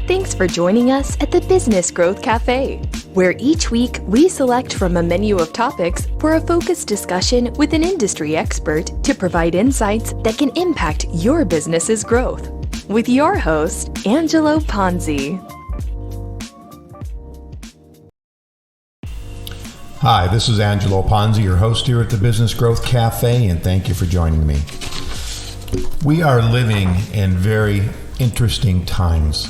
Thanks for joining us at the Business Growth Cafe, where each week we select from a menu of topics for a focused discussion with an industry expert to provide insights that can impact your business's growth. With your host, Angelo Ponzi. Hi, this is Angelo Ponzi, your host here at the Business Growth Cafe, and thank you for joining me. We are living in very interesting times.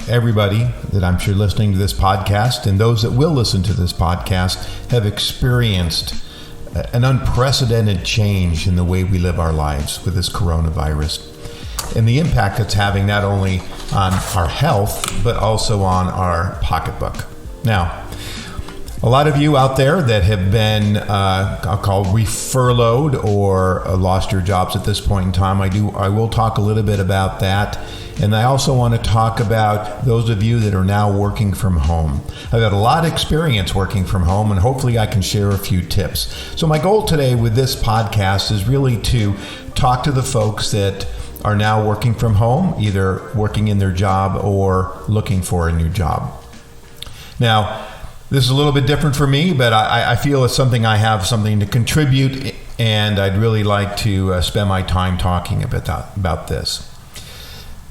Everybody that I'm sure listening to this podcast and those that will listen to this podcast have experienced an unprecedented change in the way we live our lives with this coronavirus and the impact it's having not only on our health but also on our pocketbook. Now, a lot of you out there that have been, I'll call furloughed or lost your jobs at this point in time, I will talk a little bit about that. And I also want to talk about those of you that are now working from home. I've had a lot of experience working from home, and hopefully I can share a few tips. So my goal today with this podcast is really to talk to the folks that are now working from home, either working in their job or looking for a new job. Now, this is a little bit different for me, but I feel it's something I have something to contribute, and I'd really like to spend my time talking about this.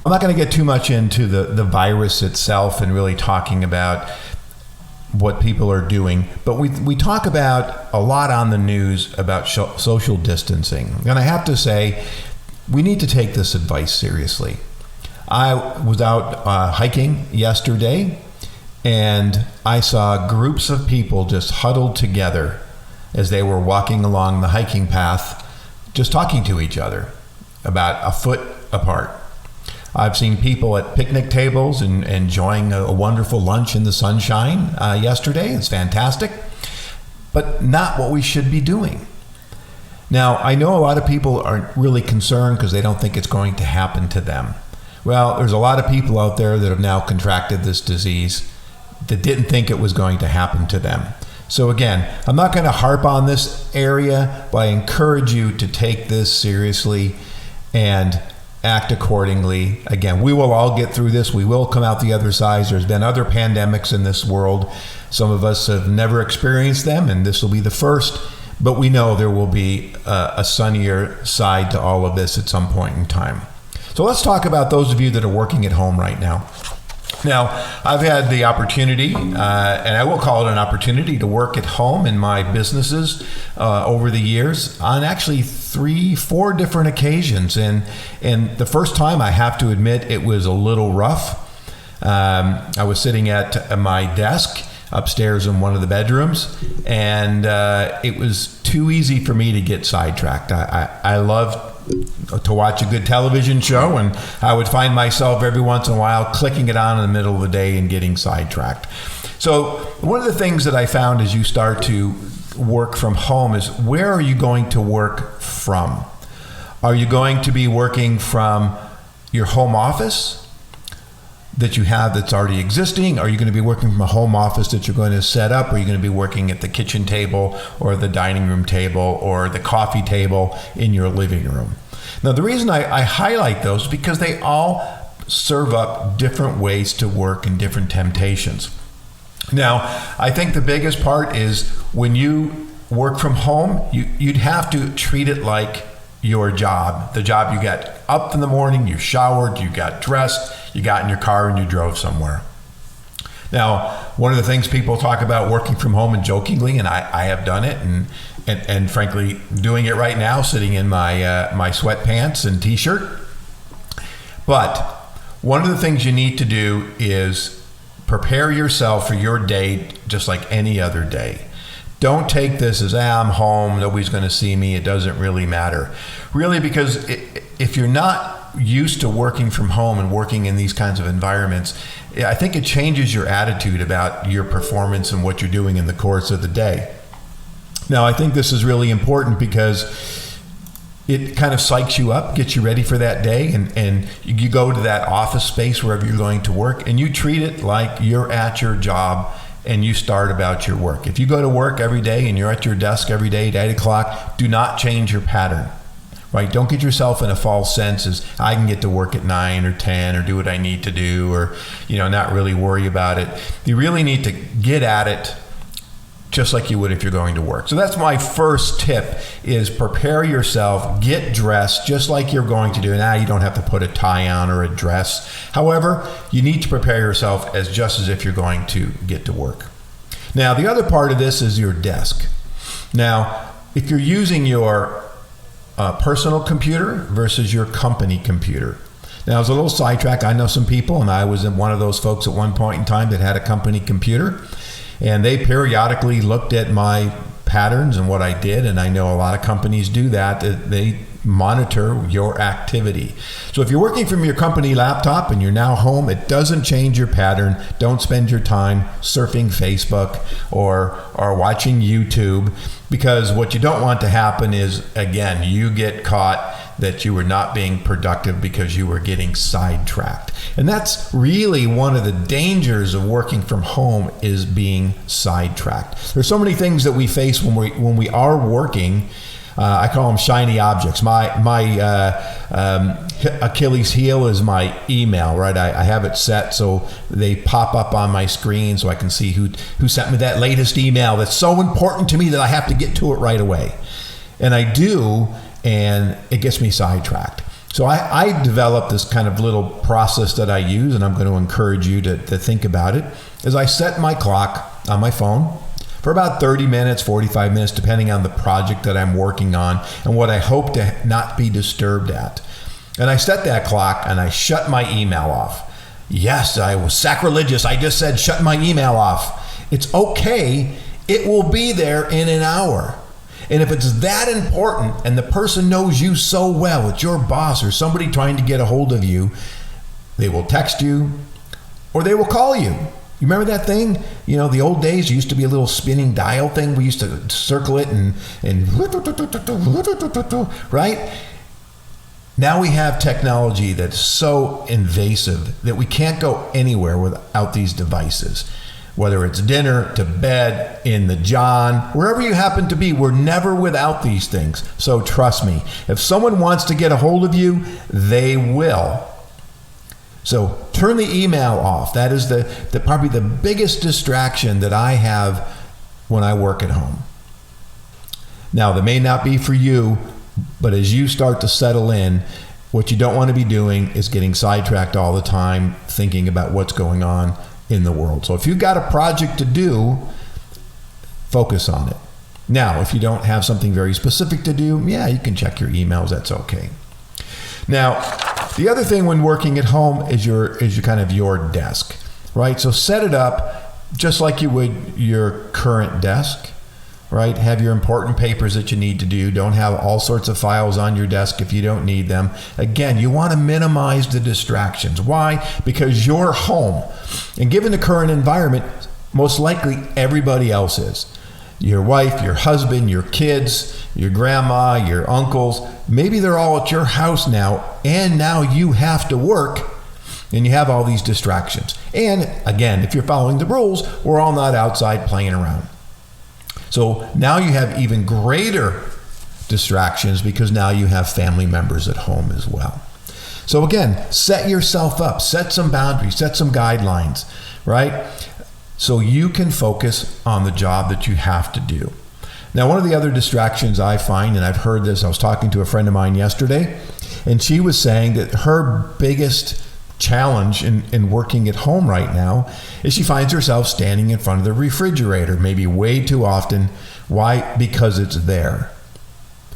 I'm not going to get too much into the virus itself and really talking about what people are doing, but we talk about a lot on the news about social distancing. And I have to say, we need to take this advice seriously. I was out hiking yesterday, and I saw groups of people just huddled together as they were walking along the hiking path, just talking to each other about a foot apart. I've seen people at picnic tables and enjoying a wonderful lunch in the sunshine yesterday. It's fantastic, but not what we should be doing. Now, I know a lot of people aren't really concerned because they don't think it's going to happen to them. Well, there's a lot of people out there that have now contracted this disease that didn't think it was going to happen to them. So again, I'm not going to harp on this area, but I encourage you to take this seriously and act accordingly. Again, we will all get through this. We will come out the other side. There's been other pandemics in this world. Some of us have never experienced them, and this will be the first. But we know there will be a sunnier side to all of this at some point in time. So let's talk about those of you that are working at home right now. Now, I've had the opportunity, and I will call it an opportunity, to work at home in my businesses over the years on actually 3-4 different occasions. And the first time, I have to admit, it was a little rough. I was sitting at my desk upstairs in one of the bedrooms, and it was too easy for me to get sidetracked. I love to watch a good television show, and I would find myself every once in a while clicking it on in the middle of the day and getting sidetracked. So one of the things that I found as you start to work from home is, where are you going to work from? Are you going to be working from your home office that you have that's already existing? Are you going to be working from a home office that you're going to set up? Are you going to be working at the kitchen table or the dining room table or the coffee table in your living room? Now, the reason I highlight those is because they all serve up different ways to work and different temptations. Now, I think the biggest part is when you work from home, you'd have to treat it like your job. The job you got up in the morning, you showered, you got dressed, you got in your car and you drove somewhere. Now, one of the things people talk about working from home, and jokingly, and I have done it, and frankly doing it right now, sitting in my my sweatpants and t-shirt. But one of the things you need to do is prepare yourself for your day just like any other day. Don't take this as, I'm home, nobody's going to see me, it doesn't really matter. Really, because if you're not used to working from home and working in these kinds of environments, I think it changes your attitude about your performance and what you're doing in the course of the day. Now, I think this is really important because it kind of psychs you up, gets you ready for that day, and you go to that office space wherever you're going to work, and you treat it like you're at your job and you start about your work. If you go to work every day and you're at your desk every day at 8 o'clock, do not change your pattern. right? Don't get yourself in a false sense as I can get to work at 9 or 10 or do what I need to do, or, not really worry about it. You really need to get at it just like you would if you're going to work. So that's my first tip, is prepare yourself, get dressed just like you're going to do. Now you don't have to put a tie on or a dress. However, you need to prepare yourself just as if you're going to get to work. Now, the other part of this is your desk. Now, if you're using your personal computer versus your company computer. Now, as a little sidetrack, I know some people, and I was one of those folks at one point in time that had a company computer, and they periodically looked at my patterns and what I did, and I know a lot of companies do that. They monitor your activity. So if you're working from your company laptop and you're now home, it doesn't change your pattern. Don't spend your time surfing Facebook or watching YouTube, because what you don't want to happen is, again, you get caught that you were not being productive because you were getting sidetracked. And that's really one of the dangers of working from home, is being sidetracked. There's so many things that we face when we are working. I call them shiny objects. My Achilles heel is my email, right? I have it set so they pop up on my screen so I can see who sent me that latest email that's so important to me that I have to get to it right away. And I do, and it gets me sidetracked. So I developed this kind of little process that I use, and I'm going to encourage you to think about it, is I set my clock on my phone for about 30 minutes, 45 minutes, depending on the project that I'm working on and what I hope to not be disturbed at. And I set that clock and I shut my email off. Yes, I was sacrilegious. I just said shut my email off. It's okay. It will be there in an hour. And if it's that important and the person knows you so well, it's your boss or somebody trying to get a hold of you, they will text you or they will call you. You remember that thing? The old days, used to be a little spinning dial thing. We used to circle it and right? Now we have technology that's so invasive that we can't go anywhere without these devices. Whether it's dinner, to bed, in the john, wherever you happen to be, we're never without these things. So trust me, if someone wants to get a hold of you, they will. So turn the email off. That is the probably the biggest distraction that I have when I work at home. Now, that may not be for you, but as you start to settle in, what you don't want to be doing is getting sidetracked all the time, thinking about what's going on in the world. So if you've got a project to do, focus on it. Now, if you don't have something very specific to do, you can check your emails. That's okay. Now, the other thing when working at home is your kind of your desk, right? So set it up just like you would your current desk, right? Have your important papers that you need to do. Don't have all sorts of files on your desk if you don't need them. Again, you want to minimize the distractions. Why? Because you're home. And given the current environment, most likely everybody else is. Your wife, your husband, your kids, your grandma, your uncles, maybe they're all at your house now, and now you have to work, and you have all these distractions. And again, if you're following the rules, we're all not outside playing around. So now you have even greater distractions because now you have family members at home as well. So again, set yourself up, set some boundaries, set some guidelines, right? So you can focus on the job that you have to do. Now, one of the other distractions I find, and I've heard this, I was talking to a friend of mine yesterday, and she was saying that her biggest challenge in working at home right now is she finds herself standing in front of the refrigerator, maybe way too often. Why? Because it's there.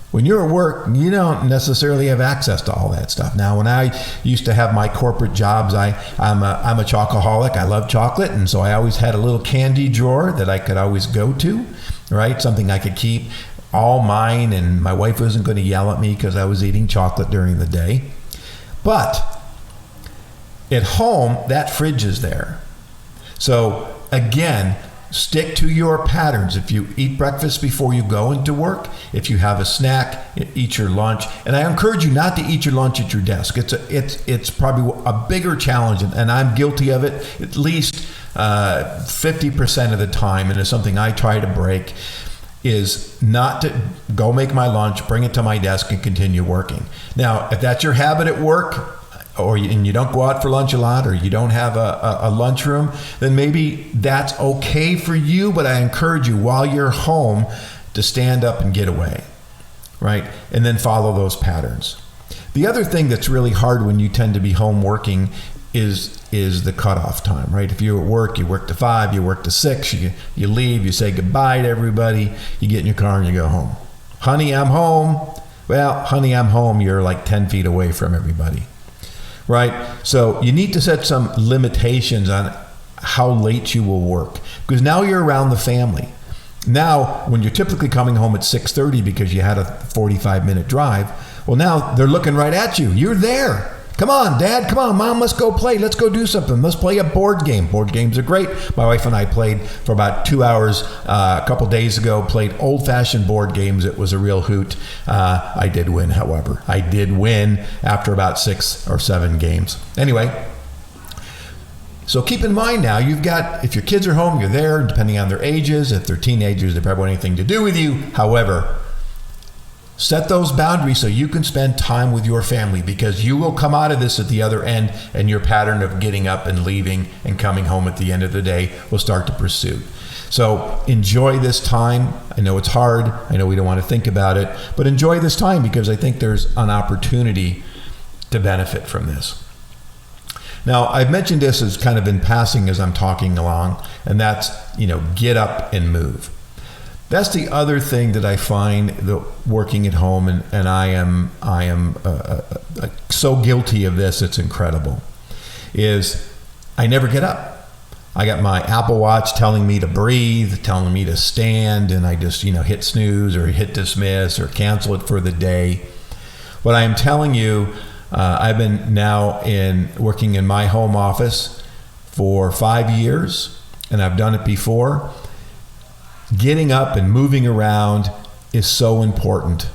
When you're at work, you don't necessarily have access to all that stuff. Now, when I used to have my corporate jobs, I'm a chocoholic. I love chocolate, and so I always had a little candy drawer that I could always go to, right? Something I could keep all mine, and my wife wasn't going to yell at me because I was eating chocolate during the day. But at home, that fridge is there. So again, stick to your patterns. If you eat breakfast before you go into work, if you have a snack, eat your lunch. And I encourage you not to eat your lunch at your desk. It's probably a bigger challenge, and I'm guilty of it at least 50% of the time, and it's something I try to break. is not to go make my lunch, bring it to my desk, and continue working. Now, if that's your habit at work, and you don't go out for lunch a lot, or you don't have a lunchroom, then maybe that's okay for you, but I encourage you while you're home to stand up and get away, right? And then follow those patterns. The other thing that's really hard when you tend to be home working is the cutoff time, right? If you're at work, you work to 5, you work to 6, you leave, you say goodbye to everybody, you get in your car and you go home. Honey, I'm home. Well, honey, I'm home. You're like 10 feet away from everybody, right? So you need to set some limitations on how late you will work, because now you're around the family. Now, when you're typically coming home at 6:30 because you had a 45-minute drive, well, now they're looking right at you. You're there. Come on, Dad. Come on, Mom. Let's go play. Let's go do something. Let's play a board game. Board games are great. My wife and I played for about 2 hours a couple days ago, played old-fashioned board games. It was a real hoot. I did win, however. I did win after about 6 or 7 games. Anyway, so keep in mind now, you've got, if your kids are home, you're there, depending on their ages. If they're teenagers, they probably want anything to do with you. However, set those boundaries so you can spend time with your family, because you will come out of this at the other end, and your pattern of getting up and leaving and coming home at the end of the day will start to pursue. So enjoy this time. I know it's hard. I know we don't want to think about it, but enjoy this time, because I think there's an opportunity to benefit from this. Now, I've mentioned this as kind of in passing as I'm talking along, and that's, get up and move. That's the other thing that I find that working at home, and I am so guilty of this, it's incredible, is I never get up. I got my Apple Watch telling me to breathe, telling me to stand, and I just, hit snooze or hit dismiss or cancel it for the day. What I am telling you, I've been now working in my home office for 5 years, and I've done it before. Getting up and moving around is so important,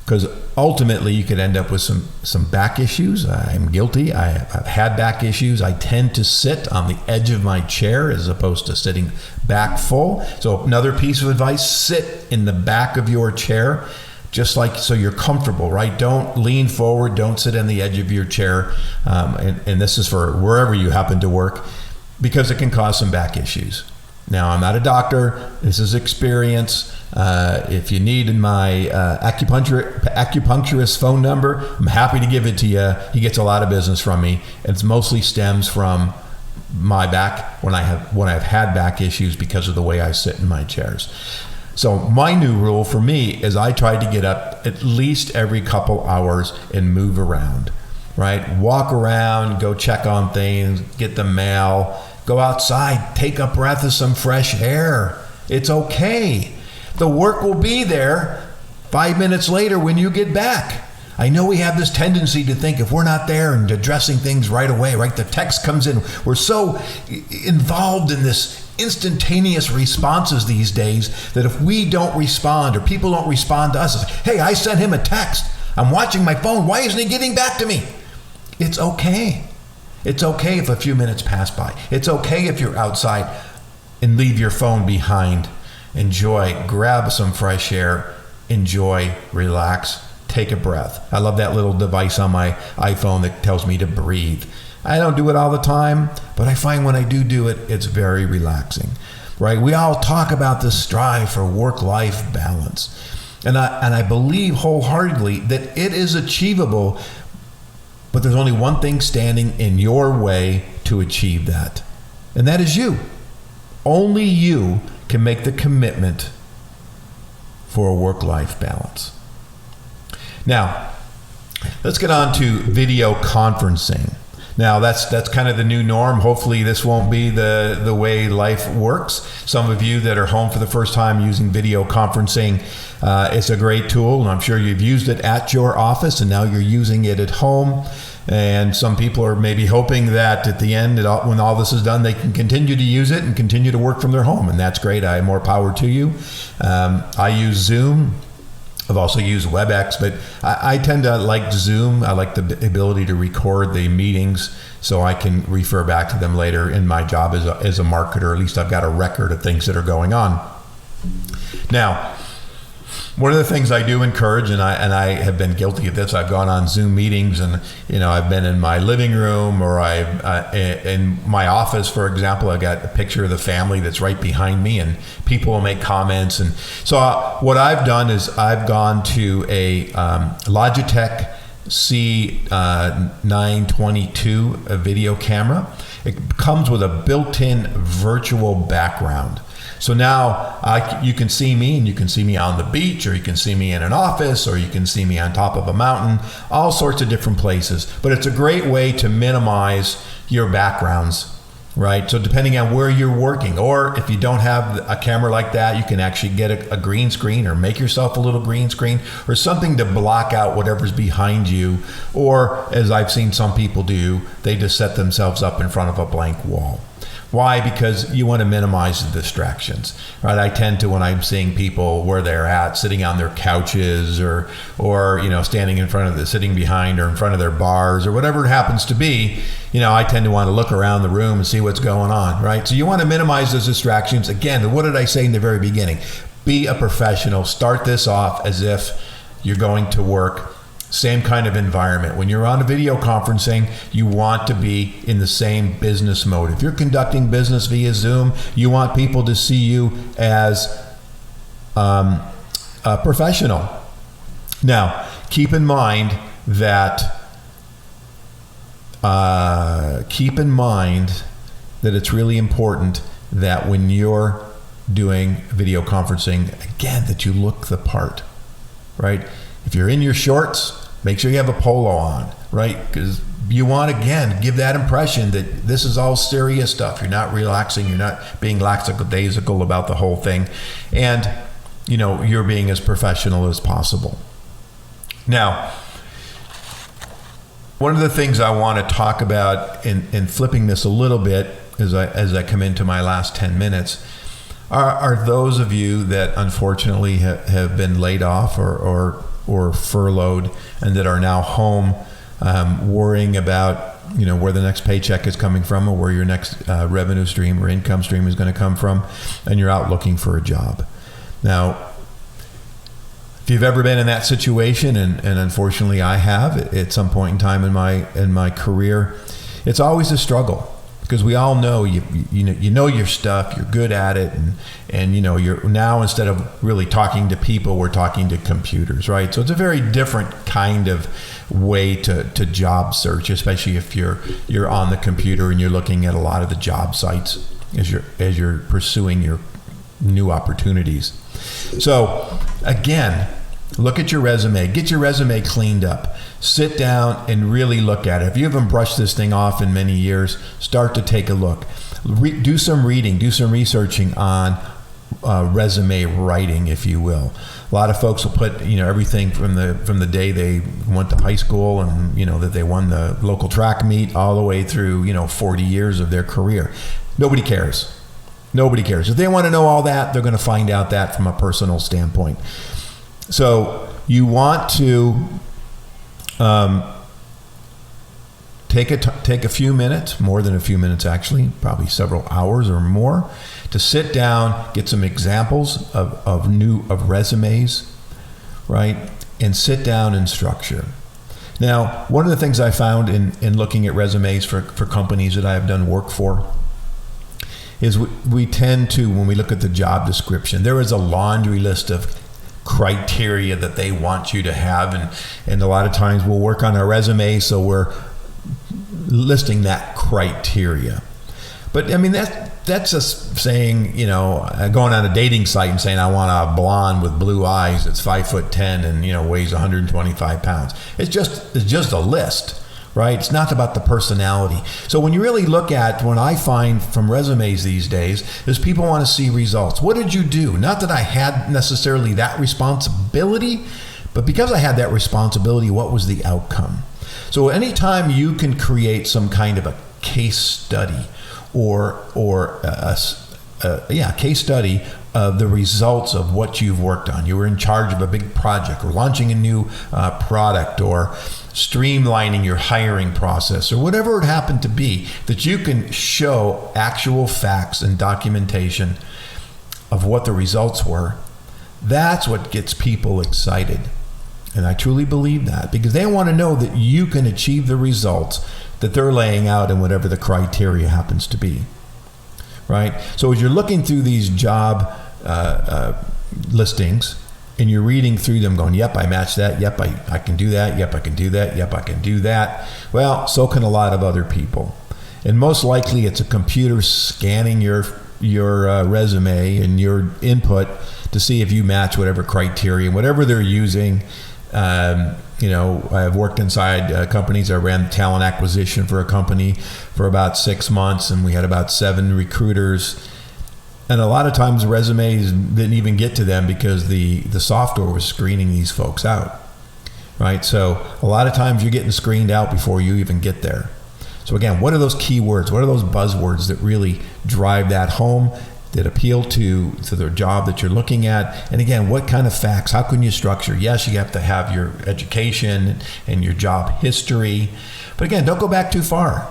because ultimately you could end up with some back issues. I'm guilty. I've had back issues. I tend to sit on the edge of my chair as opposed to sitting back full. So another piece of advice, sit in the back of your chair, just like so you're comfortable, right? Don't lean forward. Don't sit on the edge of your chair. And this is for wherever you happen to work, because it can cause some back issues. Now, I'm not a doctor. This is experience. If you need my acupuncturist phone number, I'm happy to give it to you. He gets a lot of business from me. It mostly stems from my back when I've had back issues because of the way I sit in my chairs. So my new rule for me is I try to get up at least every couple hours and move around, right? Walk around, go check on things, get the mail. Go outside, take a breath of some fresh air. It's okay. The work will be there 5 minutes later when you get back. I know we have this tendency to think if we're not there and addressing things right away, right? The text comes in. We're so involved in this instantaneous responses these days that if we don't respond or people don't respond to us, it's, hey, I sent him a text. I'm watching my phone. Why isn't he getting back to me? It's okay. It's okay if a few minutes pass by. It's okay if you're outside and leave your phone behind. Enjoy, grab some fresh air, enjoy, relax, take a breath. I love that little device on my iPhone that tells me to breathe. I don't do it all the time, but I find when I do it, it's very relaxing, right? We all talk about this strive for work-life balance. And I believe wholeheartedly that it is achievable, but there's only one thing standing in your way to achieve that, and that is you. Only you can make the commitment for a work-life balance. Now, let's get on to video conferencing. Now, that's kind of the new norm. Hopefully, this won't be the way life works. Some of you that are home for the first time using video conferencing, it's a great tool, and I'm sure you've used it at your office, and now you're using it at home. And some people are maybe hoping that at the end, when all this is done, they can continue to use it and continue to work from their home, and that's great. I have more power to you. I use Zoom. I've also used WebEx, but I tend to like Zoom. I like the ability to record the meetings so I can refer back to them later in my job as a marketer. At least I've got a record of things that are going on. Now, one of the things I do encourage, and I have been guilty of this, I've gone on Zoom meetings, and I've been in my living room, or in my office, for example. I've got a picture of the family that's right behind me, and people will make comments. And so what I've done is I've gone to a Logitech C922 video camera. It comes with a built-in virtual background. So now you can see me, and you can see me on the beach, or you can see me in an office, or you can see me on top of a mountain, all sorts of different places. But it's a great way to minimize your backgrounds, right? So depending on where you're working, or if you don't have a camera like that, you can actually get a green screen, or make yourself a little green screen, or something to block out whatever's behind you. Or, as I've seen some people do, they just set themselves up in front of a blank wall. Why? Because you want to minimize the distractions, right? I tend to, when I'm seeing people where they're at, sitting on their couches, or standing in front of sitting behind or in front of their bars, or whatever it happens to be, I tend to want to look around the room and see what's going on, right? So you want to minimize those distractions. Again, what did I say in the very beginning? Be a professional. Start this off as if you're going to work. Same kind of environment. When you're on a video conferencing, you want to be in the same business mode. If you're conducting business via Zoom, you want people to see you as a professional. Now, keep in mind that it's really important that when you're doing video conferencing, again, that you look the part, right? If you're in your shorts, make sure you have a polo on, right? Because you want, again, give that impression that this is all serious stuff. You're not relaxing. You're not being lackadaisical about the whole thing. And, you're being as professional as possible. Now, one of the things I want to talk about in flipping this a little bit as I come into my last 10 minutes are those of you that unfortunately have been laid off or furloughed, and that are now home, worrying about where the next paycheck is coming from, or where your next revenue stream or income stream is going to come from, and you're out looking for a job. Now, if you've ever been in that situation, and unfortunately I have at some point in time in my career, it's always a struggle. Because we all know you know your stuff, you're good at it, and you're now, instead of really talking to people, we're talking to computers, right? So it's a very different kind of way to job search, especially if you're on the computer and you're looking at a lot of the job sites as you're pursuing your new opportunities. So again, look at your resume, get your resume cleaned up. Sit down and really look at it. If you haven't brushed this thing off in many years, start to take a look. Do some reading, do some researching on resume writing, if you will. A lot of folks will put everything from the day they went to high school and that they won the local track meet all the way through 40 years of their career. Nobody cares. Nobody cares. If they want to know all that, they're going to find out that from a personal standpoint. So you want to take a few minutes, more than a few minutes actually, probably several hours or more, to sit down, get some examples of resumes, right? And sit down and structure. Now, one of the things I found in looking at resumes for companies that I have done work for is we tend to, when we look at the job description, there is a laundry list of criteria that they want you to have, and a lot of times we'll work on our resume, so we're listing that criteria. But I mean, that's just saying, going on a dating site and saying I want a blonde with blue eyes that's 5'10" and weighs 125 pounds. It's just a list, right? It's not about the personality. So when you really look at, what I find from resumes these days is people want to see results. What did you do? Not that I had necessarily that responsibility, but because I had that responsibility, what was the outcome? So anytime you can create some kind of a case study or a case study of the results of what you've worked on. You were in charge of a big project, or launching a new product, or streamlining your hiring process, or whatever it happened to be, that you can show actual facts and documentation of what the results were. That's what gets people excited. And I truly believe that, because they want to know that you can achieve the results that they're laying out in whatever the criteria happens to be, right? So as you're looking through these job listings and you're reading through them going, yep, I match that. Yep, I can do that. Yep, I can do that. Yep, I can do that. Well, so can a lot of other people. And most likely it's a computer scanning your resume and your input to see if you match whatever criteria, whatever they're using. I've worked inside companies. I ran talent acquisition for a company for about 6 months, and we had about 7 recruiters. And a lot of times resumes didn't even get to them because the software was screening these folks out, right? So a lot of times you're getting screened out before you even get there. So again, what are those keywords? What are those buzzwords that really drive that home, that appeal to the job that you're looking at? And again, what kind of facts? How can you structure? Yes, you have to have your education and your job history. But again, don't go back too far.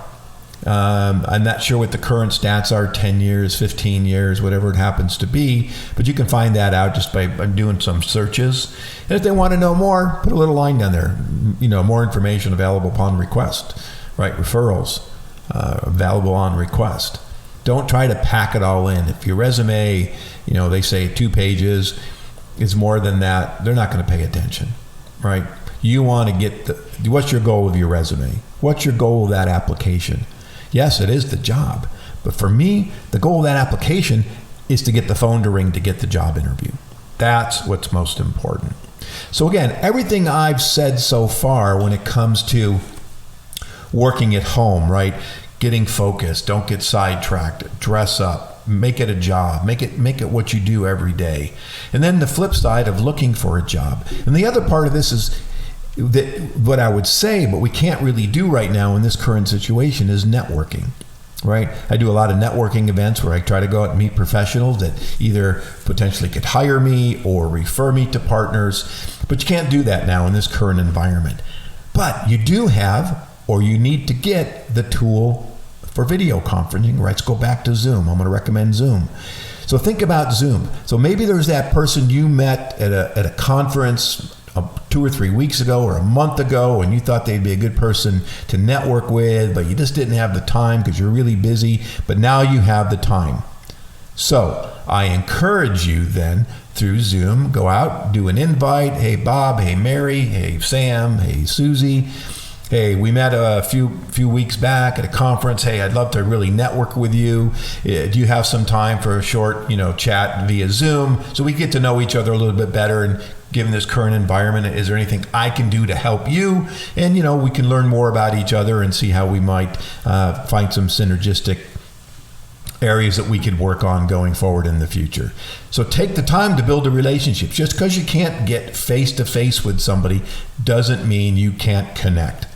I'm not sure what the current stats are, 10 years, 15 years, whatever it happens to be. But you can find that out just by doing some searches. And if they want to know more, put a little line down there. More information available upon request. Right, referrals available on request. Don't try to pack it all in. If your resume, they say 2 pages is more than that, they're not going to pay attention, right? You want to get what's your goal of your resume? What's your goal of that application? Yes, it is the job. But for me, the goal of that application is to get the phone to ring to get the job interview. That's what's most important. So again, everything I've said so far when it comes to working at home, right? Getting focused, don't get sidetracked, dress up, make it a job, make it what you do every day. And then the flip side of looking for a job. And the other part of this is that what I would say, but we can't really do right now in this current situation, is networking, right? I do a lot of networking events where I try to go out and meet professionals that either potentially could hire me or refer me to partners, but you can't do that now in this current environment. But you do have, or you need to get, the tool for video conferencing. Right? Let's go back to Zoom. I'm going to recommend Zoom. So think about Zoom. So maybe there's that person you met at a conference 2 or 3 weeks ago or a month ago, and you thought they'd be a good person to network with, but you just didn't have the time because you're really busy. But now you have the time. So I encourage you then, through Zoom, go out, do an invite. Hey, Bob. Hey, Mary. Hey, Sam. Hey, Susie. Hey, we met a few weeks back at a conference. Hey, I'd love to really network with you. Do you have some time for a short, chat via Zoom so we get to know each other a little bit better? And given this current environment, is there anything I can do to help you? And, we can learn more about each other and see how we might find some synergistic areas that we could work on going forward in the future. So take the time to build a relationship. Just because you can't get face-to-face with somebody doesn't mean you can't connect.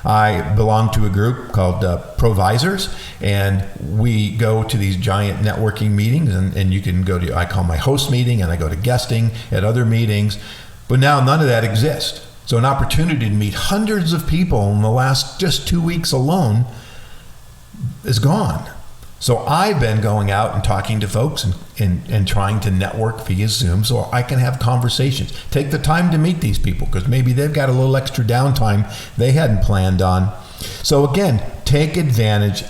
I belong to a group called Provisors, and we go to these giant networking meetings, and you can go to, I call my host meeting, and I go to guesting at other meetings, but now none of that exists. So an opportunity to meet hundreds of people in the last just 2 weeks alone is gone. So I've been going out and talking to folks and trying to network via Zoom so I can have conversations. Take the time to meet these people because maybe they've got a little extra downtime they hadn't planned on. So again, take advantage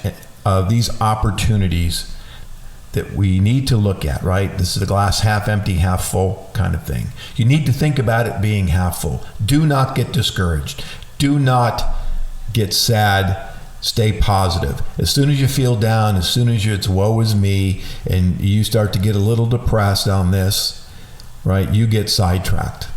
of these opportunities that we need to look at, right? This is the glass half empty, half full kind of thing. You need to think about it being half full. Do not get discouraged. Do not get sad. Stay positive. As soon as you feel down, as soon as it's woe is me, and you start to get a little depressed on this, right, you get sidetracked.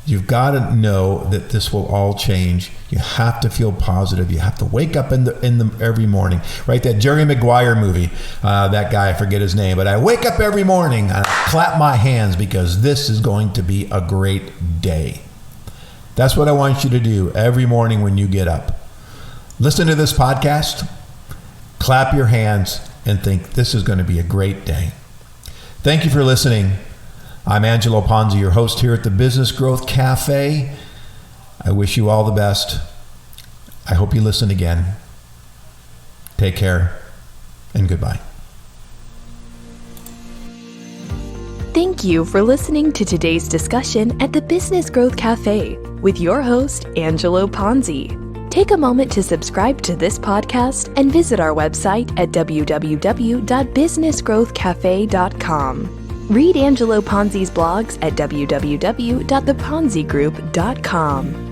You've got to know that this will all change. You have to feel positive. You have to wake up in the every morning, right? That Jerry Maguire movie, that guy, I forget his name, but I wake up every morning and I clap my hands because this is going to be a great day. That's what I want you to do every morning when you get up. Listen to this podcast, clap your hands, and think this is going to be a great day. Thank you for listening. I'm Angelo Ponzi, your host here at the Business Growth Cafe. I wish you all the best. I hope you listen again. Take care, and goodbye. Thank you for listening to today's discussion at the Business Growth Cafe with your host, Angelo Ponzi. Take a moment to subscribe to this podcast and visit our website at www.businessgrowthcafe.com. Read Angelo Ponzi's blogs at www.theponzigroup.com.